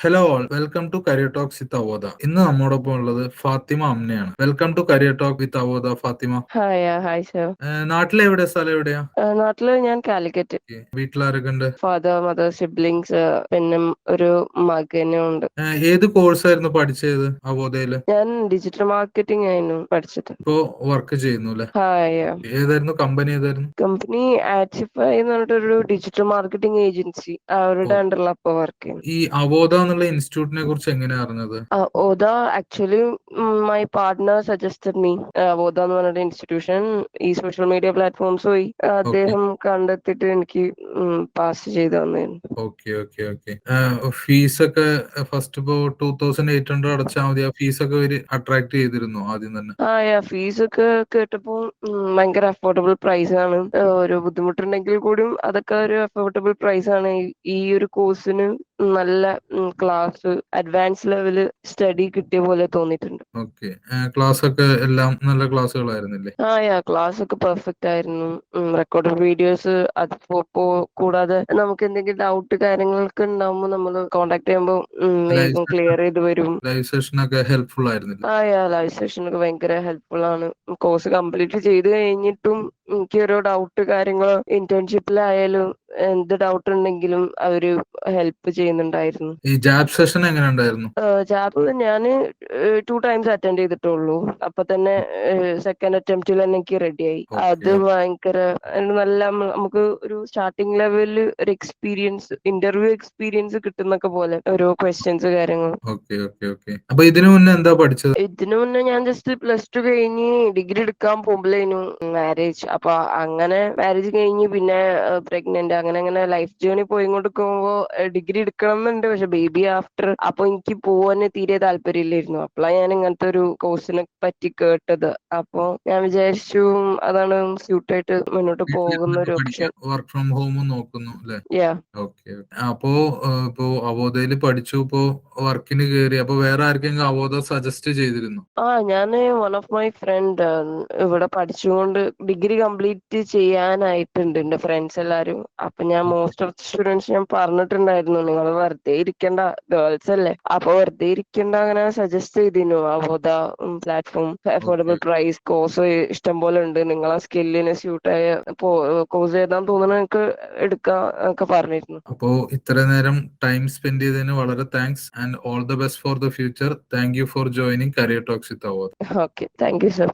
Hello all, welcome to career talks with Avodha. ഇന്ന് നമ്മോടൊപ്പം ഉള്ളത് ഫാത്തിമ അമ്നയാണ്. Welcome to career talk with Avodha Fathima. Hi sir. നാട്ടിലെ എവിടെ, സ്ഥലം എവിടെയാ? നാട്ടില് ഞാൻ കാലിക്കറ്റ്. വീട്ടിലാരൊക്കെ ഉണ്ട്? ഫാദർ, മദർ, സിബ്ലിങ്സ്, പിന്നെ ഒരു മകനും ഉണ്ട്. ഏത് കോഴ്സായിരുന്നു പഠിച്ചത് അവോധയില്? ഞാൻ ഡിജിറ്റൽ മാർക്കറ്റിംഗ് ആയിരുന്നു പഠിച്ചത്. ഇപ്പോ വർക്ക് ചെയ്യുന്നു അല്ലെ? ഹായ്. ഏതായിരുന്നു കമ്പനി? ഏതായിരുന്നു കമ്പനി? ആഡ്ഷിഫൈ എന്ന് പറഞ്ഞിട്ടൊരു ഡിജിറ്റൽ മാർക്കറ്റിംഗ് ഏജൻസി, അവരുടെ അണ്ടറിൽ അപ്പൊ വർക്ക് ചെയ്യുന്നു. ഈ അവോധ എന്നുള്ള ഇൻസ്റ്റിറ്റ്യൂട്ടിനെ കുറിച്ച് എങ്ങനെയാ അറിഞ്ഞത്? ഓദ actually my partner suggested me. ഓദ എന്ന് പറഞ്ഞിട്ട് ഇൻസ്റ്റിറ്റ്യൂഷൻ ഈ സോഷ്യൽ മീഡിയ പ്ലാറ്റ്ഫോംസ് വഴി അദ്ദേഹം കണ്ടെത്തിയിട്ട് എനിക്ക് പാസ് ചെയ്ത് തന്നിരുന്നു. ഫീസ് ഒക്കെ ഫസ്റ്റ് ഇപ്പോ 2800 അടച്ചാൽ മതി. ആ ഫീസ് ഒക്കെ ഒരു അട്രാക്ട് ചെയ്തിരുന്നു ആദ്യം തന്നെ? ഫീസ് ഒക്കെ കേട്ടപ്പോ ഭയങ്കര അഫോർഡബിൾ പ്രൈസ് ആണ്. ഒരു ബുദ്ധിമുട്ടുണ്ടെങ്കിൽ കൂടിയും അതൊക്കെ ഒരു അഫോർഡബിൾ പ്രൈസ് ആണ്. ഈ ഒരു കോഴ്സിന് നല്ല ക്ലാസ്, അഡ്വാൻസ് ലെവല് സ്റ്റഡി കിട്ടിയ പോലെ തോന്നിയിട്ടുണ്ട്. ക്ലാസ് ഒക്കെ എല്ലാം നല്ല ക്ലാസ്സുകളായിരുന്നില്ലേ? ക്ലാസ് ഒക്കെ പെർഫെക്റ്റ് ആയിരുന്നു. റെക്കോർഡ് വീഡിയോസ് അത് കൂടാതെ നമുക്ക് എന്തെങ്കിലും ഡൗട്ട് കാര്യങ്ങളൊക്കെ ഉണ്ടാവുമ്പോൾ നമ്മൾ കോണ്ടാക്ട് ചെയ്യുമ്പോൾ വേഗം ക്ലിയർ ചെയ്ത് വരും. ലൈവ് സെഷൻ ഒക്കെ ഹെൽപ്ഫുൾ ആയിരുന്നില്ല? ലൈവ് സെഷൻ ഒക്കെ ഭയങ്കര ഹെൽപ്ഫുൾ ആണ്. കോഴ്സ് കംപ്ലീറ്റ് ചെയ്ത് കഴിഞ്ഞിട്ടും എനിക്ക് ഓരോ ഡൗട്ട് കാര്യങ്ങളോ ഇന്റേൺഷിപ്പിലായാലും എന്ത് ഡൗട്ട് ഉണ്ടെങ്കിലും അവര് ഹെൽപ്പ് ചെയ്യുന്നുണ്ടായിരുന്നു. ഈ ജാബ് സെഷൻ എങ്ങനെ ഉണ്ടായിരുന്നു? ജാബ് ഞാൻ 2 times അറ്റൻഡ് ചെയ്തിട്ടുള്ളൂ. അപ്പൊ തന്നെ സെക്കൻഡ് അറ്റംപ്റ്റിൽ തന്നെ എനിക്ക് റെഡിയായി. അത് ഭയങ്കര നല്ല നമുക്ക് ഒരു സ്റ്റാർട്ടിംഗ് ലെവലിൽ ഒരു എക്സ്പീരിയൻസ്, ഇന്റർവ്യൂ എക്സ്പീരിയൻസ് കിട്ടുന്നൊക്കെ പോലെ ഓരോ ക്വസ്റ്റ്യൻസ് കാര്യങ്ങളും. അപ്പൊ ഇതിനു മുന്നേ എന്താ പഠിച്ചത്? ഇതിനു മുന്നേ ഞാൻ ജസ്റ്റ് +2 കഴിഞ്ഞ് ഡിഗ്രി എടുക്കാൻ പോകുമ്പോഴേനു മാരേജ്. അപ്പൊ അങ്ങനെ മാരേജ് കഴിഞ്ഞ് പിന്നെ പ്രഗ്നന്റ്, അങ്ങനെ ലൈഫ് ജേർണി പോയിക്കൊണ്ടിരിക്കുമ്പോ ഡിഗ്രി എടുക്കണം എന്നുണ്ട്. പക്ഷെ ബേബി ആഫ്റ്റർ, അപ്പൊ എനിക്ക് പോവാൻ തീരെ താല്പര്യമില്ലായിരുന്നു. അപ്പോഴാണ് ഞാൻ ഇങ്ങനത്തെ ഒരു കോഴ്സിനെ പറ്റി കേട്ടത്. അപ്പൊ ഞാൻ വിചാരിച്ചു അതാണ് സ്യൂട്ടായിട്ട് മുന്നോട്ട് പോകുന്ന ഒരു ഓപ്ഷൻ. വർക്ക് ഫ്രം ഹോം നോക്കുന്നു അല്ലേ? യാ. അപ്പോ ഇപ്പോ അവോധയിൽ പഠിച്ചു, ഇപ്പോ വർക്കിന് കയറി. അപ്പൊ വേറെ ആർക്കെങ്കിലും അവോധ സജസ്റ്റ് ചെയ്തിരുന്നു? ഞാന് വൺ ഓഫ് മൈ ഫ്രണ്ട് ഇവിടെ പഠിച്ചുകൊണ്ട് ഡിഗ്രി കംപ്ലീറ്റ് ചെയ്യാനായിട്ടുണ്ട് എന്റെ ഫ്രണ്ട്സ് എല്ലാരും. അപ്പൊ ഞാൻ മോസ്റ്റ് ഓഫ് സ്റ്റുഡൻസ് ഞാൻ പറഞ്ഞിട്ടുണ്ടായിരുന്നു, നിങ്ങൾ വെറുതെ ഇരിക്കണ്ട, ഗേൾസ് അല്ലേ, അപ്പൊ വെറുതെ ഇരിക്കണ്ട, അങ്ങനെ സജസ്റ്റ് ചെയ്തിരുന്നു. അവോധ പ്ലാറ്റ്ഫോം, അഫോർഡബിൾ പ്രൈസ്, കോഴ്സ് ഇഷ്ടം പോലെ ഉണ്ട്, നിങ്ങളെ സ്കില്ലിന് സ്യൂട്ടായ കോഴ്സ് ഏതാന്ന് തോന്നുന്നു നിങ്ങൾക്ക് എടുക്കാം ഒക്കെ പറഞ്ഞിരുന്നു. അപ്പോ ഇത്ര നേരം ടൈം സ്പെൻഡ് ചെയ്തതിന് വളരെ thanks and all the best for the future. Thank you for joining career talks with അവോധ. Okay, thank you sir.